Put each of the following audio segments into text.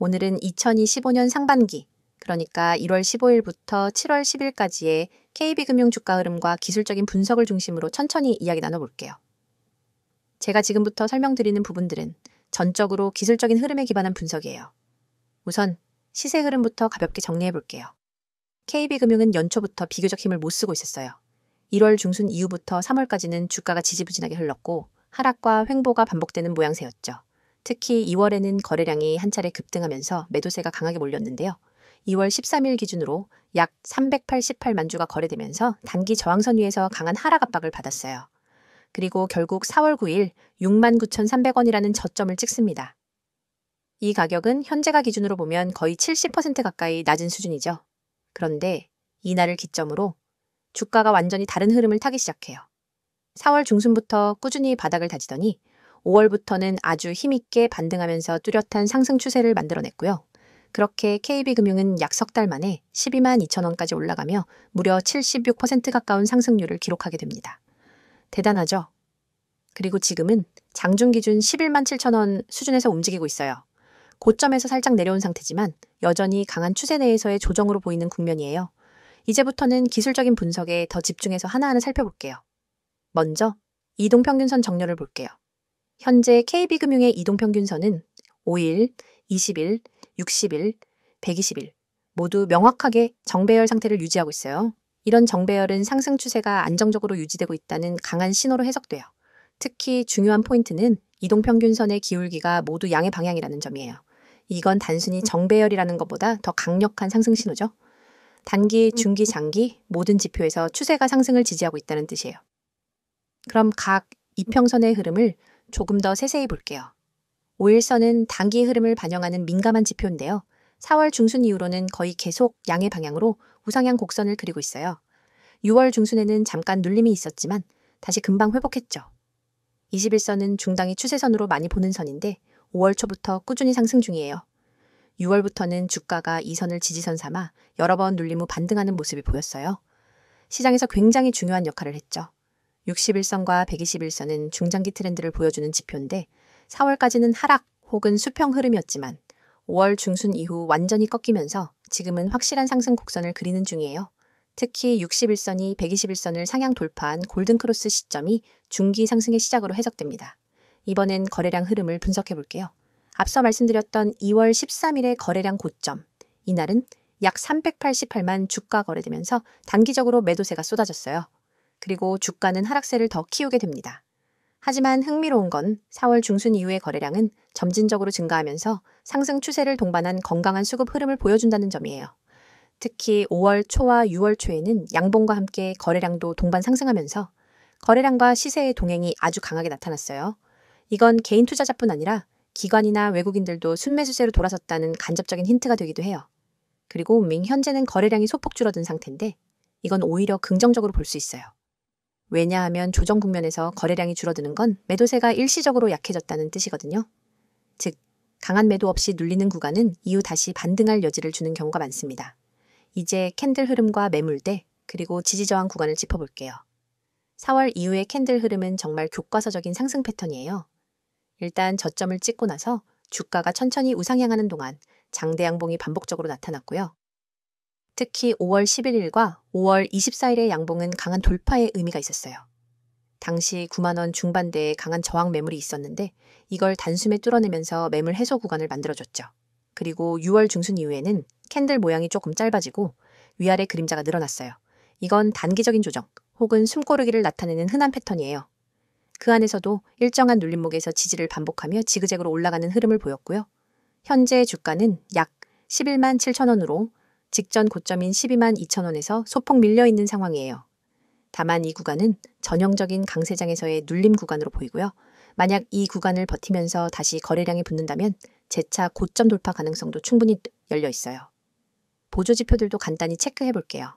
오늘은 2025년 상반기, 그러니까 1월 15일부터 7월 10일까지의 KB금융 주가 흐름과 기술적인 분석을 중심으로 천천히 이야기 나눠볼게요. 제가 지금부터 설명드리는 부분들은 전적으로 기술적인 흐름에 기반한 분석이에요. 우선 시세 흐름부터 가볍게 정리해볼게요. KB금융은 연초부터 비교적 힘을 못 쓰고 있었어요. 1월 중순 이후부터 3월까지는 주가가 지지부진하게 흘렀고 하락과 횡보가 반복되는 모양새였죠. 특히 2월에는 거래량이 한 차례 급등하면서 매도세가 강하게 몰렸는데요. 2월 13일 기준으로 약 388만 주가 거래되면서 단기 저항선 위에서 강한 하락 압박을 받았어요. 그리고 결국 4월 9일 69,300원이라는 저점을 찍습니다. 이 가격은 현재가 기준으로 보면 거의 70% 가까이 낮은 수준이죠. 그런데 이날을 기점으로 주가가 완전히 다른 흐름을 타기 시작해요. 4월 중순부터 꾸준히 바닥을 다지더니 5월부터는 아주 힘있게 반등하면서 뚜렷한 상승 추세를 만들어냈고요. 그렇게 KB금융은 약 석 달 만에 12만 2천 원까지 올라가며 무려 76% 가까운 상승률을 기록하게 됩니다. 대단하죠? 그리고 지금은 장중 기준 11만 7천 원 수준에서 움직이고 있어요. 고점에서 살짝 내려온 상태지만 여전히 강한 추세 내에서의 조정으로 보이는 국면이에요. 이제부터는 기술적인 분석에 더 집중해서 하나하나 살펴볼게요. 먼저 이동평균선 정렬을 볼게요. 현재 KB금융의 이동평균선은 5일, 20일, 60일, 120일 모두 명확하게 정배열 상태를 유지하고 있어요. 이런 정배열은 상승 추세가 안정적으로 유지되고 있다는 강한 신호로 해석돼요. 특히 중요한 포인트는 이동평균선의 기울기가 모두 양의 방향이라는 점이에요. 이건 단순히 정배열이라는 것보다 더 강력한 상승 신호죠. 단기, 중기, 장기 모든 지표에서 추세가 상승을 지지하고 있다는 뜻이에요. 그럼 각 이평선의 흐름을 조금 더 세세히 볼게요. 5일선은 단기 흐름을 반영하는 민감한 지표인데요. 4월 중순 이후로는 거의 계속 양의 방향으로 우상향 곡선을 그리고 있어요. 6월 중순에는 잠깐 눌림이 있었지만 다시 금방 회복했죠. 21선은 중당이 추세선으로 많이 보는 선인데 5월 초부터 꾸준히 상승 중이에요. 6월부터는 주가가 이 선을 지지선 삼아 여러 번 눌림 후 반등하는 모습이 보였어요. 시장에서 굉장히 중요한 역할을 했죠. 61선과 121선은 중장기 트렌드를 보여주는 지표인데 4월까지는 하락 혹은 수평 흐름이었지만 5월 중순 이후 완전히 꺾이면서 지금은 확실한 상승 곡선을 그리는 중이에요. 특히 61선이 121선을 상향 돌파한 골든크로스 시점이 중기 상승의 시작으로 해석됩니다. 이번엔 거래량 흐름을 분석해 볼게요. 앞서 말씀드렸던 2월 13일의 거래량 고점, 이날은 약 388만 주가 거래되면서 단기적으로 매도세가 쏟아졌어요. 그리고 주가는 하락세를 더 키우게 됩니다. 하지만 흥미로운 건 4월 중순 이후의 거래량은 점진적으로 증가하면서 상승 추세를 동반한 건강한 수급 흐름을 보여준다는 점이에요. 특히 5월 초와 6월 초에는 양봉과 함께 거래량도 동반 상승하면서 거래량과 시세의 동행이 아주 강하게 나타났어요. 이건 개인 투자자뿐 아니라 기관이나 외국인들도 순매수세로 돌아섰다는 간접적인 힌트가 되기도 해요. 그리고 현재는 거래량이 소폭 줄어든 상태인데 이건 오히려 긍정적으로 볼 수 있어요. 왜냐하면 조정 국면에서 거래량이 줄어드는 건 매도세가 일시적으로 약해졌다는 뜻이거든요. 즉, 강한 매도 없이 눌리는 구간은 이후 다시 반등할 여지를 주는 경우가 많습니다. 이제 캔들 흐름과 매물대, 그리고 지지저항 구간을 짚어볼게요. 4월 이후의 캔들 흐름은 정말 교과서적인 상승 패턴이에요. 일단 저점을 찍고 나서 주가가 천천히 우상향하는 동안 장대 양봉이 반복적으로 나타났고요. 특히 5월 11일과 5월 24일의 양봉은 강한 돌파의 의미가 있었어요. 당시 9만 원 중반대에 강한 저항 매물이 있었는데 이걸 단숨에 뚫어내면서 매물 해소 구간을 만들어줬죠. 그리고 6월 중순 이후에는 캔들 모양이 조금 짧아지고 위아래 그림자가 늘어났어요. 이건 단기적인 조정 혹은 숨고르기를 나타내는 흔한 패턴이에요. 그 안에서도 일정한 눌림목에서 지지를 반복하며 지그재그로 올라가는 흐름을 보였고요. 현재 주가는 약 11만 7천 원으로 직전 고점인 12만 2천 원에서 소폭 밀려있는 상황이에요. 다만 이 구간은 전형적인 강세장에서의 눌림 구간으로 보이고요. 만약 이 구간을 버티면서 다시 거래량이 붙는다면 재차 고점 돌파 가능성도 충분히 열려 있어요. 보조 지표들도 간단히 체크해 볼게요.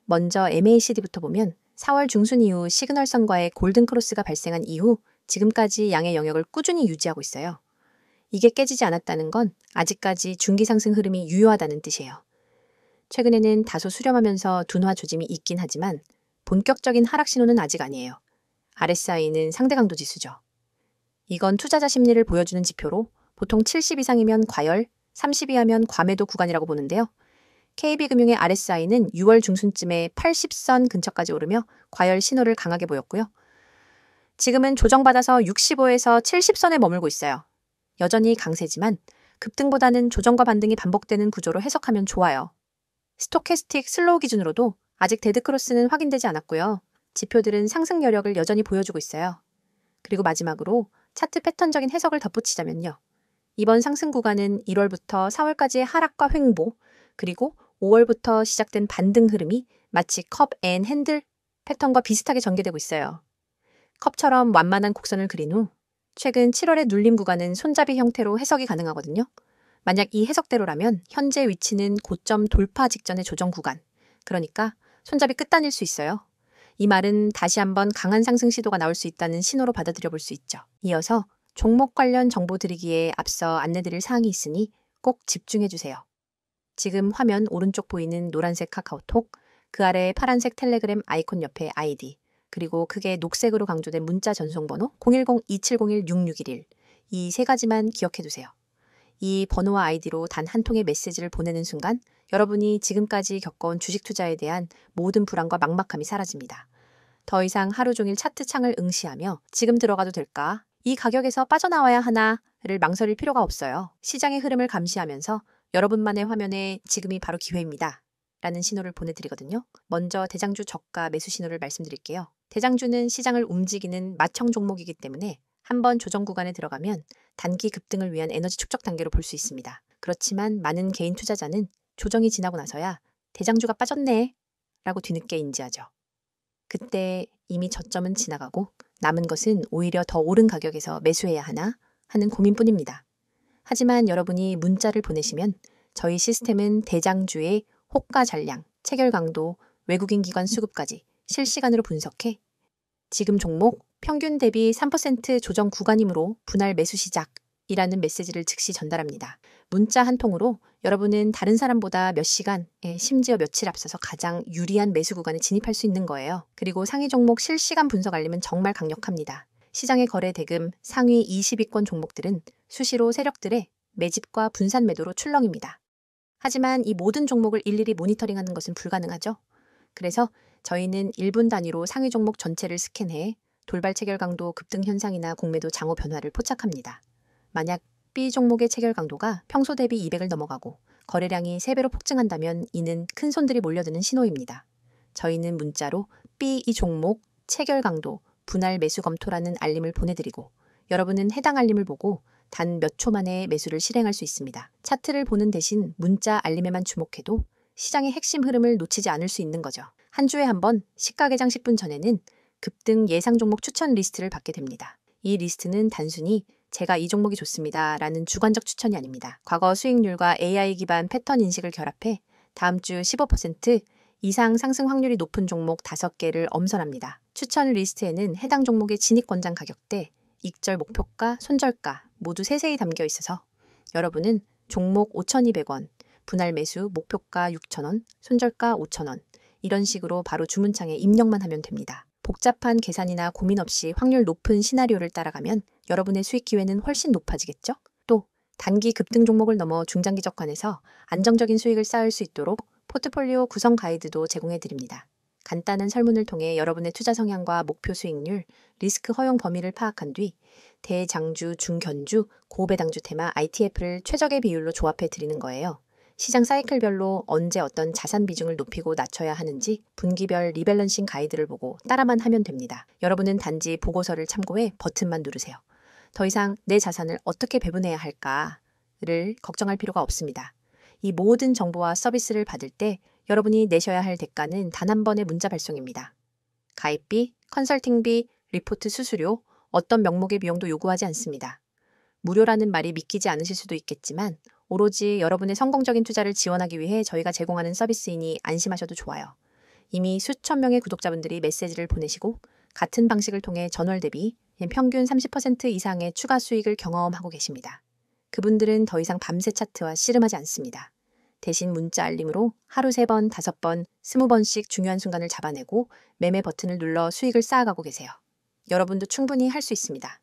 먼저 MACD부터 보면 4월 중순 이후 시그널선과의 골든크로스가 발생한 이후 지금까지 양의 영역을 꾸준히 유지하고 있어요. 이게 깨지지 않았다는 건 아직까지 중기 상승 흐름이 유효하다는 뜻이에요. 최근에는 다소 수렴하면서 둔화 조짐이 있긴 하지만 본격적인 하락 신호는 아직 아니에요. RSI는 상대 강도 지수죠. 이건 투자자 심리를 보여주는 지표로 보통 70 이상이면 과열, 30이 하면 과매도 구간이라고 보는데요. KB금융의 RSI는 6월 중순쯤에 80선 근처까지 오르며 과열 신호를 강하게 보였고요. 지금은 조정받아서 65에서 70선에 머물고 있어요. 여전히 강세지만 급등보다는 조정과 반등이 반복되는 구조로 해석하면 좋아요. 스토캐스틱 슬로우 기준으로도 아직 데드크로스는 확인되지 않았고요. 지표들은 상승 여력을 여전히 보여주고 있어요. 그리고 마지막으로 차트 패턴적인 해석을 덧붙이자면요. 이번 상승 구간은 1월부터 4월까지의 하락과 횡보, 그리고 5월부터 시작된 반등 흐름이 마치 컵 앤 핸들 패턴과 비슷하게 전개되고 있어요. 컵처럼 완만한 곡선을 그린 후 최근 7월의 눌림 구간은 손잡이 형태로 해석이 가능하거든요. 만약 이 해석대로라면 현재 위치는 고점 돌파 직전의 조정 구간, 그러니까 손잡이 끝단일 수 있어요. 이 말은 다시 한번 강한 상승 시도가 나올 수 있다는 신호로 받아들여 볼 수 있죠. 이어서 종목 관련 정보 드리기에 앞서 안내드릴 사항이 있으니 꼭 집중해 주세요. 지금 화면 오른쪽 보이는 노란색 카카오톡, 그 아래 파란색 텔레그램 아이콘 옆에 아이디, 그리고 크게 녹색으로 강조된 문자 전송번호 010-2701-6611, 이 세 가지만 기억해 두세요. 이 번호와 아이디로 단 한 통의 메시지를 보내는 순간 여러분이 지금까지 겪어온 주식 투자에 대한 모든 불안과 막막함이 사라집니다. 더 이상 하루 종일 차트 창을 응시하며 지금 들어가도 될까? 이 가격에서 빠져나와야 하나를 망설일 필요가 없어요. 시장의 흐름을 감시하면서 여러분만의 화면에 지금이 바로 기회입니다. 라는 신호를 보내드리거든요. 먼저 대장주 저가 매수 신호를 말씀드릴게요. 대장주는 시장을 움직이는 마청 종목이기 때문에 한번 조정 구간에 들어가면 단기 급등을 위한 에너지 축적 단계로 볼 수 있습니다. 그렇지만 많은 개인 투자자는 조정이 지나고 나서야 대장주가 빠졌네 라고 뒤늦게 인지하죠. 그때 이미 저점은 지나가고 남은 것은 오히려 더 오른 가격에서 매수해야 하나 하는 고민뿐입니다. 하지만 여러분이 문자를 보내시면 저희 시스템은 대장주의 호가 잔량, 체결 강도, 외국인 기관 수급까지 실시간으로 분석해 지금 종목 평균 대비 3% 조정 구간이므로 분할 매수 시작이라는 메시지를 즉시 전달합니다. 문자 한 통으로 여러분은 다른 사람보다 몇 시간, 심지어 며칠 앞서서 가장 유리한 매수 구간에 진입할 수 있는 거예요. 그리고 상위 종목 실시간 분석 알림은 정말 강력합니다. 시장의 거래 대금 상위 20위권 종목들은 수시로 세력들의 매집과 분산 매도로 출렁입니다. 하지만 이 모든 종목을 일일이 모니터링하는 것은 불가능하죠. 그래서 저희는 1분 단위로 상위 종목 전체를 스캔해 돌발 체결 강도 급등 현상이나 공매도 장호 변화를 포착합니다. 만약 B 종목의 체결 강도가 평소 대비 200을 넘어가고 거래량이 3배로 폭증한다면 이는 큰 손들이 몰려드는 신호입니다. 저희는 문자로 B 이 종목 체결 강도 분할 매수 검토라는 알림을 보내드리고 여러분은 해당 알림을 보고 단 몇 초 만에 매수를 실행할 수 있습니다. 차트를 보는 대신 문자 알림에만 주목해도 시장의 핵심 흐름을 놓치지 않을 수 있는 거죠. 한 주에 한 번 시가 개장 10분 전에는 급등 예상 종목 추천 리스트를 받게 됩니다. 이 리스트는 단순히 제가 이 종목이 좋습니다 라는 주관적 추천이 아닙니다. 과거 수익률과 AI 기반 패턴 인식을 결합해 다음 주 15% 이상 상승 확률이 높은 종목 5개를 엄선합니다. 추천 리스트에는 해당 종목의 진입 권장 가격대, 익절 목표가, 손절가 모두 세세히 담겨 있어서 여러분은 종목 5,200원, 분할 매수 목표가 6,000원, 손절가 5,000원 이런 식으로 바로 주문창에 입력만 하면 됩니다. 복잡한 계산이나 고민 없이 확률 높은 시나리오를 따라가면 여러분의 수익 기회는 훨씬 높아지겠죠? 또 단기 급등 종목을 넘어 중장기적 관에서 안정적인 수익을 쌓을 수 있도록 포트폴리오 구성 가이드도 제공해 드립니다. 간단한 설문을 통해 여러분의 투자 성향과 목표 수익률, 리스크 허용 범위를 파악한 뒤 대장주, 중견주, 고배당주 테마 ITF를 최적의 비율로 조합해 드리는 거예요. 시장 사이클별로 언제 어떤 자산 비중을 높이고 낮춰야 하는지 분기별 리밸런싱 가이드를 보고 따라만 하면 됩니다. 여러분은 단지 보고서를 참고해 버튼만 누르세요. 더 이상 내 자산을 어떻게 배분해야 할까를 걱정할 필요가 없습니다. 이 모든 정보와 서비스를 받을 때 여러분이 내셔야 할 대가는 단 한 번의 문자 발송입니다. 가입비, 컨설팅비, 리포트 수수료, 어떤 명목의 비용도 요구하지 않습니다. 무료라는 말이 믿기지 않으실 수도 있겠지만 오로지 여러분의 성공적인 투자를 지원하기 위해 저희가 제공하는 서비스이니 안심하셔도 좋아요. 이미 수천 명의 구독자분들이 메시지를 보내시고 같은 방식을 통해 전월 대비 평균 30% 이상의 추가 수익을 경험하고 계십니다. 그분들은 더 이상 밤새 차트와 씨름하지 않습니다. 대신 문자 알림으로 하루 3번, 5번, 20번씩 중요한 순간을 잡아내고 매매 버튼을 눌러 수익을 쌓아가고 계세요. 여러분도 충분히 할 수 있습니다.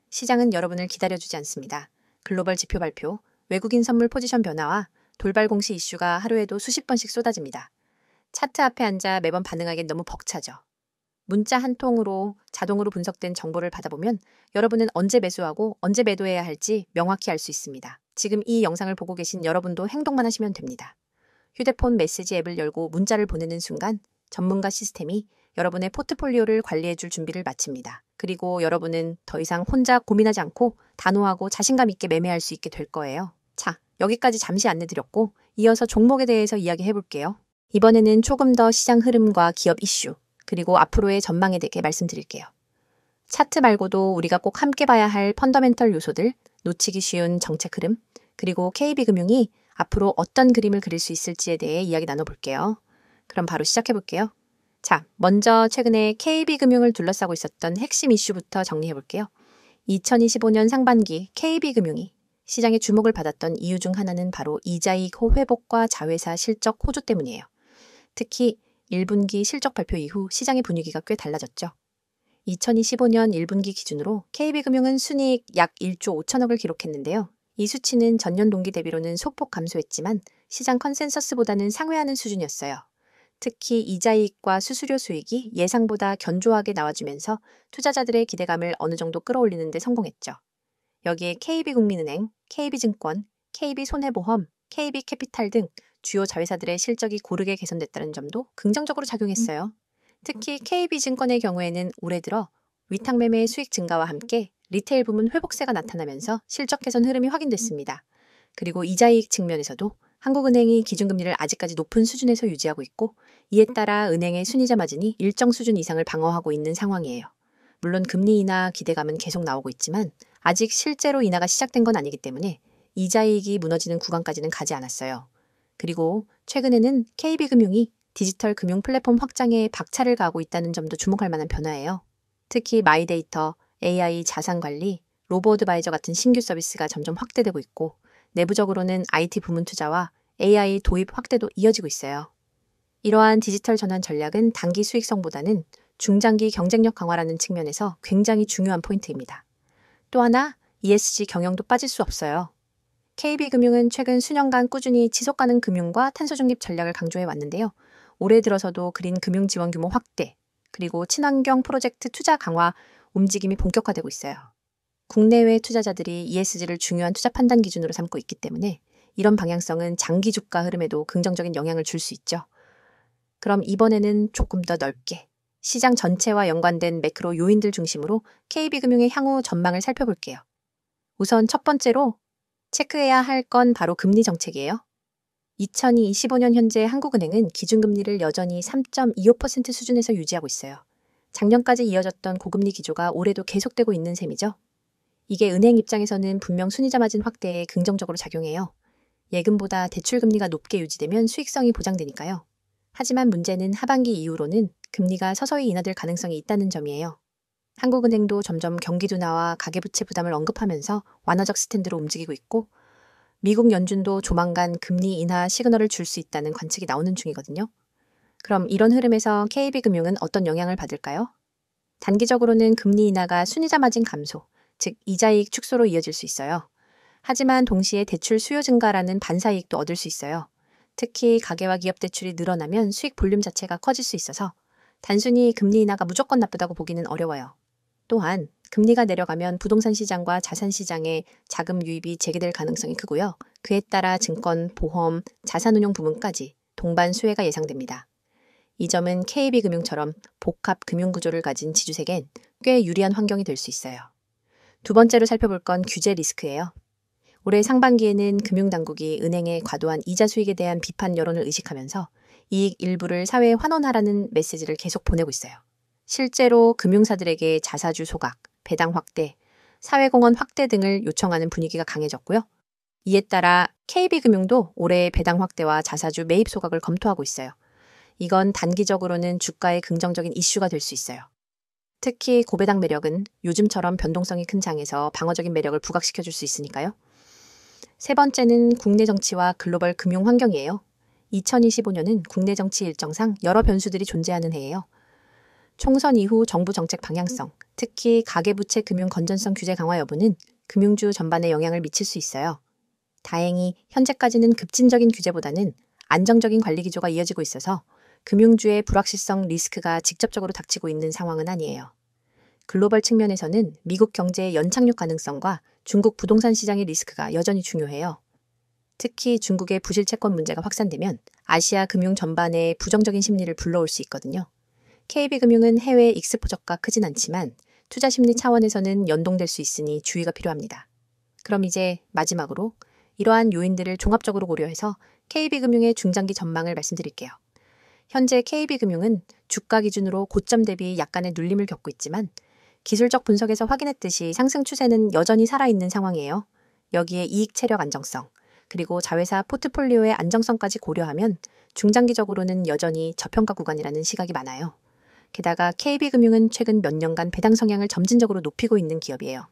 시장은 여러분을 기다려주지 않습니다. 글로벌 지표 발표, 외국인 선물 포지션 변화와 돌발 공시 이슈가 하루에도 수십 번씩 쏟아집니다. 차트 앞에 앉아 매번 반응하기엔 너무 벅차죠. 문자 한 통으로 자동으로 분석된 정보를 받아보면 여러분은 언제 매수하고 언제 매도해야 할지 명확히 알 수 있습니다. 지금 이 영상을 보고 계신 여러분도 행동만 하시면 됩니다. 휴대폰 메시지 앱을 열고 문자를 보내는 순간 전문가 시스템이 여러분의 포트폴리오를 관리해줄 준비를 마칩니다. 그리고 여러분은 더 이상 혼자 고민하지 않고 단호하고 자신감 있게 매매할 수 있게 될 거예요. 자, 여기까지 잠시 안내드렸고 이어서 종목에 대해서 이야기해볼게요. 이번에는 조금 더 시장 흐름과 기업 이슈, 그리고 앞으로의 전망에 대해 말씀드릴게요. 차트 말고도 우리가 꼭 함께 봐야 할 펀더멘털 요소들, 놓치기 쉬운 정책 흐름, 그리고 KB금융이 앞으로 어떤 그림을 그릴 수 있을지에 대해 이야기 나눠볼게요. 그럼 바로 시작해볼게요. 자, 먼저 최근에 KB금융을 둘러싸고 있었던 핵심 이슈부터 정리해볼게요. 2025년 상반기 KB금융이 시장의 주목을 받았던 이유 중 하나는 바로 이자이익 회복과 자회사 실적 호조 때문이에요. 특히 1분기 실적 발표 이후 시장의 분위기가 꽤 달라졌죠. 2025년 1분기 기준으로 KB금융은 순이익 약 1조 5천억을 기록했는데요. 이 수치는 전년 동기 대비로는 소폭 감소했지만 시장 컨센서스보다는 상회하는 수준이었어요. 특히 이자이익과 수수료 수익이 예상보다 견조하게 나와주면서 투자자들의 기대감을 어느 정도 끌어올리는 데 성공했죠. 여기에 KB국민은행, KB증권, KB손해보험, KB캐피탈 등 주요 자회사들의 실적이 고르게 개선됐다는 점도 긍정적으로 작용했어요. 특히 KB증권의 경우에는 올해 들어 위탁 매매 수익 증가와 함께 리테일 부문 회복세가 나타나면서 실적 개선 흐름이 확인됐습니다. 그리고 이자이익 측면에서도 한국은행이 기준금리를 아직까지 높은 수준에서 유지하고 있고 이에 따라 은행의 순이자 마진이 일정 수준 이상을 방어하고 있는 상황이에요. 물론 금리 인하 기대감은 계속 나오고 있지만 아직 실제로 인하가 시작된 건 아니기 때문에 이자이익이 무너지는 구간까지는 가지 않았어요. 그리고 최근에는 KB금융이 디지털 금융 플랫폼 확장에 박차를 가하고 있다는 점도 주목할 만한 변화예요. 특히 마이데이터, AI 자산관리, 로보어드바이저 같은 신규 서비스가 점점 확대되고 있고 내부적으로는 IT 부문 투자와 AI 도입 확대도 이어지고 있어요. 이러한 디지털 전환 전략은 단기 수익성보다는 중장기 경쟁력 강화라는 측면에서 굉장히 중요한 포인트입니다. 또 하나, ESG 경영도 빠질 수 없어요. KB금융은 최근 수년간 꾸준히 지속가능 금융과 탄소중립 전략을 강조해 왔는데요. 올해 들어서도 그린 금융 지원 규모 확대, 그리고 친환경 프로젝트 투자 강화 움직임이 본격화되고 있어요. 국내외 투자자들이 ESG를 중요한 투자 판단 기준으로 삼고 있기 때문에 이런 방향성은 장기 주가 흐름에도 긍정적인 영향을 줄 수 있죠. 그럼 이번에는 조금 더 넓게 시장 전체와 연관된 매크로 요인들 중심으로 KB금융의 향후 전망을 살펴볼게요. 우선 첫 번째로 체크해야 할 건 바로 금리 정책이에요. 2025년 현재 한국은행은 기준금리를 여전히 3.25% 수준에서 유지하고 있어요. 작년까지 이어졌던 고금리 기조가 올해도 계속되고 있는 셈이죠. 이게 은행 입장에서는 분명 순이자 마진 확대에 긍정적으로 작용해요. 예금보다 대출금리가 높게 유지되면 수익성이 보장되니까요. 하지만 문제는 하반기 이후로는 금리가 서서히 인하될 가능성이 있다는 점이에요. 한국은행도 점점 경기 둔화와 가계부채 부담을 언급하면서 완화적 스탠드로 움직이고 있고 미국 연준도 조만간 금리 인하 시그널을 줄 수 있다는 관측이 나오는 중이거든요. 그럼 이런 흐름에서 KB금융은 어떤 영향을 받을까요? 단기적으로는 금리 인하가 순이자 마진 감소, 즉 이자이익 축소로 이어질 수 있어요. 하지만 동시에 대출 수요 증가라는 반사이익도 얻을 수 있어요. 특히 가계와 기업 대출이 늘어나면 수익 볼륨 자체가 커질 수 있어서 단순히 금리 인하가 무조건 나쁘다고 보기는 어려워요. 또한 금리가 내려가면 부동산 시장과 자산 시장에 자금 유입이 재개될 가능성이 크고요. 그에 따라 증권, 보험, 자산운용 부문까지 동반 수혜가 예상됩니다. 이 점은 KB금융처럼 복합 금융구조를 가진 지주색엔 꽤 유리한 환경이 될 수 있어요. 두 번째로 살펴볼 건 규제 리스크예요. 올해 상반기에는 금융당국이 은행의 과도한 이자 수익에 대한 비판 여론을 의식하면서 이익 일부를 사회에 환원하라는 메시지를 계속 보내고 있어요. 실제로 금융사들에게 자사주 소각, 배당 확대, 사회공헌 확대 등을 요청하는 분위기가 강해졌고요. 이에 따라 KB금융도 올해 배당 확대와 자사주 매입 소각을 검토하고 있어요. 이건 단기적으로는 주가에 긍정적인 이슈가 될 수 있어요. 특히 고배당 매력은 요즘처럼 변동성이 큰 장에서 방어적인 매력을 부각시켜줄 수 있으니까요. 세 번째는 국내 정치와 글로벌 금융 환경이에요. 2025년은 국내 정치 일정상 여러 변수들이 존재하는 해예요. 총선 이후 정부 정책 방향성, 특히 가계부채 금융 건전성 규제 강화 여부는 금융주 전반에 영향을 미칠 수 있어요. 다행히 현재까지는 급진적인 규제보다는 안정적인 관리 기조가 이어지고 있어서 금융주의 불확실성 리스크가 직접적으로 닥치고 있는 상황은 아니에요. 글로벌 측면에서는 미국 경제의 연착륙 가능성과 중국 부동산 시장의 리스크가 여전히 중요해요. 특히 중국의 부실 채권 문제가 확산되면 아시아 금융 전반에 부정적인 심리를 불러올 수 있거든요. KB금융은 해외 익스포저가 크진 않지만 투자 심리 차원에서는 연동될 수 있으니 주의가 필요합니다. 그럼 이제 마지막으로 이러한 요인들을 종합적으로 고려해서 KB금융의 중장기 전망을 말씀드릴게요. 현재 KB금융은 주가 기준으로 고점 대비 약간의 눌림을 겪고 있지만 기술적 분석에서 확인했듯이 상승 추세는 여전히 살아있는 상황이에요. 여기에 이익 체력 안정성, 그리고 자회사 포트폴리오의 안정성까지 고려하면 중장기적으로는 여전히 저평가 구간이라는 시각이 많아요. 게다가 KB금융은 최근 몇 년간 배당 성향을 점진적으로 높이고 있는 기업이에요.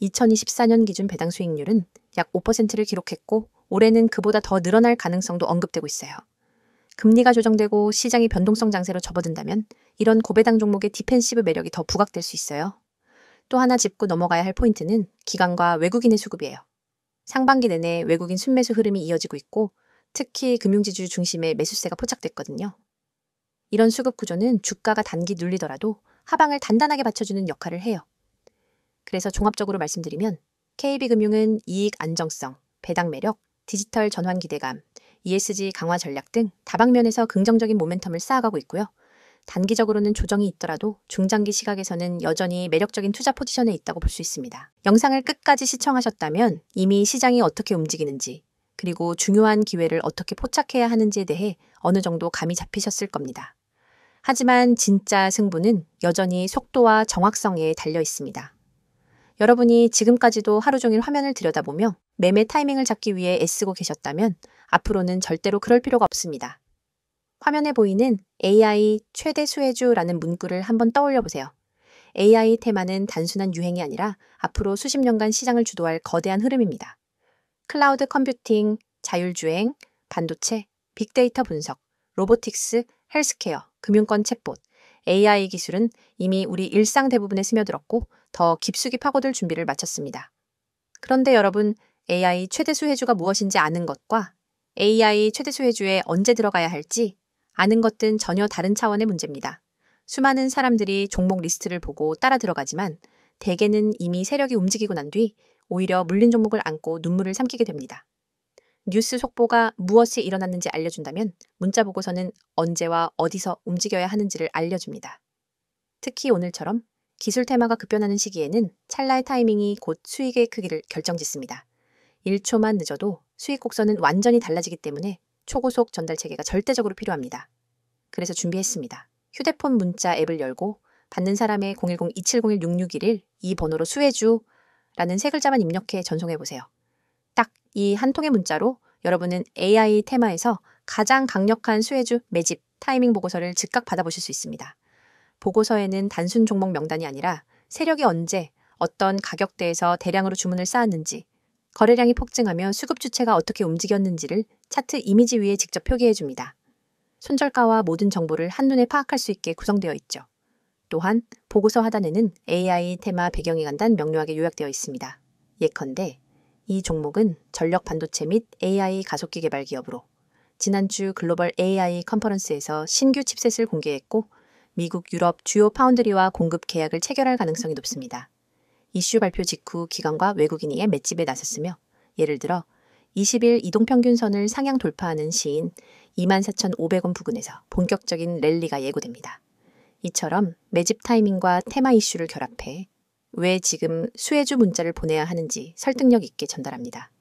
2024년 기준 배당 수익률은 약 5%를 기록했고 올해는 그보다 더 늘어날 가능성도 언급되고 있어요. 금리가 조정되고 시장이 변동성 장세로 접어든다면 이런 고배당 종목의 디펜시브 매력이 더 부각될 수 있어요. 또 하나 짚고 넘어가야 할 포인트는 기관과 외국인의 수급이에요. 상반기 내내 외국인 순매수 흐름이 이어지고 있고 특히 금융지주 중심의 매수세가 포착됐거든요. 이런 수급 구조는 주가가 단기 눌리더라도 하방을 단단하게 받쳐주는 역할을 해요. 그래서 종합적으로 말씀드리면 KB금융은 이익 안정성, 배당 매력, 디지털 전환 기대감, ESG 강화 전략 등 다방면에서 긍정적인 모멘텀을 쌓아가고 있고요. 단기적으로는 조정이 있더라도 중장기 시각에서는 여전히 매력적인 투자 포지션에 있다고 볼 수 있습니다. 영상을 끝까지 시청하셨다면 이미 시장이 어떻게 움직이는지 그리고 중요한 기회를 어떻게 포착해야 하는지에 대해 어느 정도 감이 잡히셨을 겁니다. 하지만 진짜 승부는 여전히 속도와 정확성에 달려 있습니다. 여러분이 지금까지도 하루 종일 화면을 들여다보며 매매 타이밍을 잡기 위해 애쓰고 계셨다면 앞으로는 절대로 그럴 필요가 없습니다. 화면에 보이는 AI 최대 수혜주라는 문구를 한번 떠올려 보세요. AI 테마는 단순한 유행이 아니라 앞으로 수십 년간 시장을 주도할 거대한 흐름입니다. 클라우드 컴퓨팅, 자율주행, 반도체, 빅데이터 분석, 로보틱스, 헬스케어, 금융권 챗봇, AI 기술은 이미 우리 일상 대부분에 스며들었고 더 깊숙이 파고들 준비를 마쳤습니다. 그런데 여러분, AI 최대 수혜주가 무엇인지 아는 것과 AI 최대 수혜주에 언제 들어가야 할지 아는 것은 전혀 다른 차원의 문제입니다. 수많은 사람들이 종목 리스트를 보고 따라 들어가지만 대개는 이미 세력이 움직이고 난 뒤 오히려 물린 종목을 안고 눈물을 삼키게 됩니다. 뉴스 속보가 무엇이 일어났는지 알려준다면 문자 보고서는 언제와 어디서 움직여야 하는지를 알려줍니다. 특히 오늘처럼 기술 테마가 급변하는 시기에는 찰나의 타이밍이 곧 수익의 크기를 결정짓습니다. 1초만 늦어도 수익 곡선은 완전히 달라지기 때문에 초고속 전달 체계가 절대적으로 필요합니다. 그래서 준비했습니다. 휴대폰 문자 앱을 열고 받는 사람의 010-2701-6611 이 번호로 수혜주라는 세 글자만 입력해 전송해보세요. 딱 이 한 통의 문자로 여러분은 AI 테마에서 가장 강력한 수혜주 매집 타이밍 보고서를 즉각 받아보실 수 있습니다. 보고서에는 단순 종목 명단이 아니라 세력이 언제 어떤 가격대에서 대량으로 주문을 쌓았는지 거래량이 폭증하며 수급 주체가 어떻게 움직였는지를 차트 이미지 위에 직접 표기해 줍니다. 손절가와 모든 정보를 한눈에 파악할 수 있게 구성되어 있죠. 또한 보고서 하단에는 AI 테마 배경이 간단 명료하게 요약되어 있습니다. 예컨대 이 종목은 전력 반도체 및 AI 가속기 개발 기업으로 지난주 글로벌 AI 컨퍼런스에서 신규 칩셋을 공개했고 미국, 유럽 주요 파운드리와 공급 계약을 체결할 가능성이 높습니다. 이슈 발표 직후 기관과 외국인이 맷집에 나섰으며 예를 들어 20일 이동평균선을 상향 돌파하는 시인 24,500원 부근에서 본격적인 랠리가 예고됩니다. 이처럼 매집 타이밍과 테마 이슈를 결합해 왜 지금 수혜주 문자를 보내야 하는지 설득력 있게 전달합니다.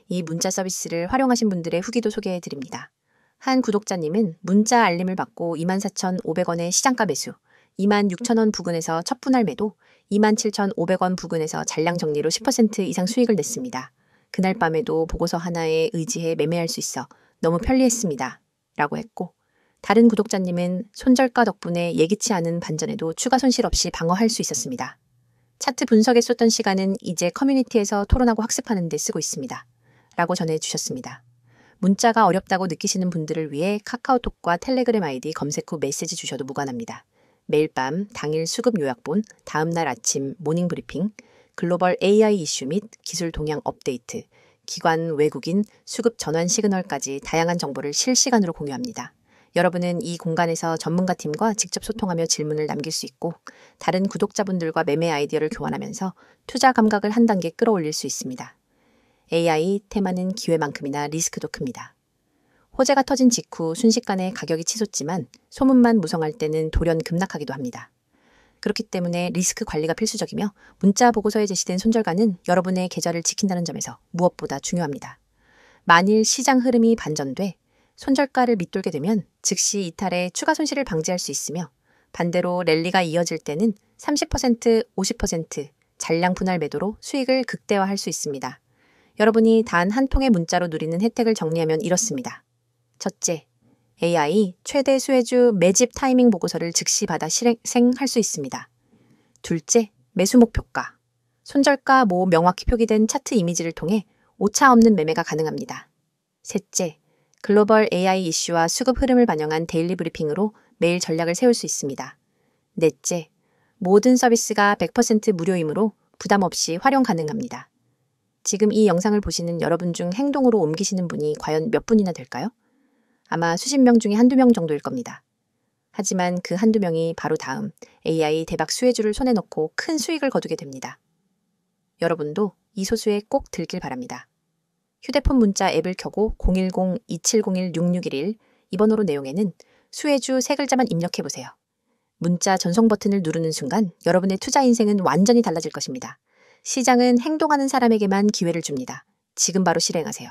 이 문자 서비스를 활용하신 분들의 후기도 소개해 드립니다. 한 구독자님은 문자 알림을 받고 24,500원의 시장가 매수, 26,000원 부근에서 첫 분할 매도, 27,500원 부근에서 잔량 정리로 10% 이상 수익을 냈습니다. 그날 밤에도 보고서 하나에 의지해 매매할 수 있어 너무 편리했습니다. 라고 했고 다른 구독자님은 손절가 덕분에 예기치 않은 반전에도 추가 손실 없이 방어할 수 있었습니다. 차트 분석에 쏟던 시간은 이제 커뮤니티에서 토론하고 학습하는 데 쓰고 있습니다. 라고 전해주셨습니다. 문자가 어렵다고 느끼시는 분들을 위해 카카오톡과 텔레그램 아이디 검색 후 메시지 주셔도 무관합니다. 매일 밤 당일 수급 요약본, 다음날 아침 모닝 브리핑, 글로벌 AI 이슈 및 기술 동향 업데이트, 기관, 외국인, 수급 전환 시그널까지 다양한 정보를 실시간으로 공유합니다. 여러분은 이 공간에서 전문가팀과 직접 소통하며 질문을 남길 수 있고 다른 구독자분들과 매매 아이디어를 교환하면서 투자 감각을 한 단계 끌어올릴 수 있습니다. AI 테마는 기회만큼이나 리스크도 큽니다. 호재가 터진 직후 순식간에 가격이 치솟지만 소문만 무성할 때는 돌연 급락하기도 합니다. 그렇기 때문에 리스크 관리가 필수적이며 문자 보고서에 제시된 손절가는 여러분의 계좌를 지킨다는 점에서 무엇보다 중요합니다. 만일 시장 흐름이 반전돼 손절가를 밑돌게 되면 즉시 이탈해 추가 손실을 방지할 수 있으며 반대로 랠리가 이어질 때는 30%, 50% 잔량 분할 매도로 수익을 극대화할 수 있습니다. 여러분이 단 한 통의 문자로 누리는 혜택을 정리하면 이렇습니다. 첫째, AI 최대 수혜주 매집 타이밍 보고서를 즉시 받아 실행할 수 있습니다. 둘째, 매수 목표가. 손절가 모 명확히 표기된 차트 이미지를 통해 오차 없는 매매가 가능합니다. 셋째, 글로벌 AI 이슈와 수급 흐름을 반영한 데일리 브리핑으로 매일 전략을 세울 수 있습니다. 넷째, 모든 서비스가 100% 무료이므로 부담 없이 활용 가능합니다. 지금 이 영상을 보시는 여러분 중 행동으로 옮기시는 분이 과연 몇 분이나 될까요? 아마 수십 명 중에 한두 명 정도일 겁니다. 하지만 그 한두 명이 바로 다음 AI 대박 수혜주를 손에 넣고 큰 수익을 거두게 됩니다. 여러분도 이 소수에 꼭 들길 바랍니다. 휴대폰 문자 앱을 켜고 010-2701-6611 이 번호로 내용에는 수혜주 세 글자만 입력해보세요. 문자 전송 버튼을 누르는 순간 여러분의 투자 인생은 완전히 달라질 것입니다. 시장은 행동하는 사람에게만 기회를 줍니다. 지금 바로 실행하세요.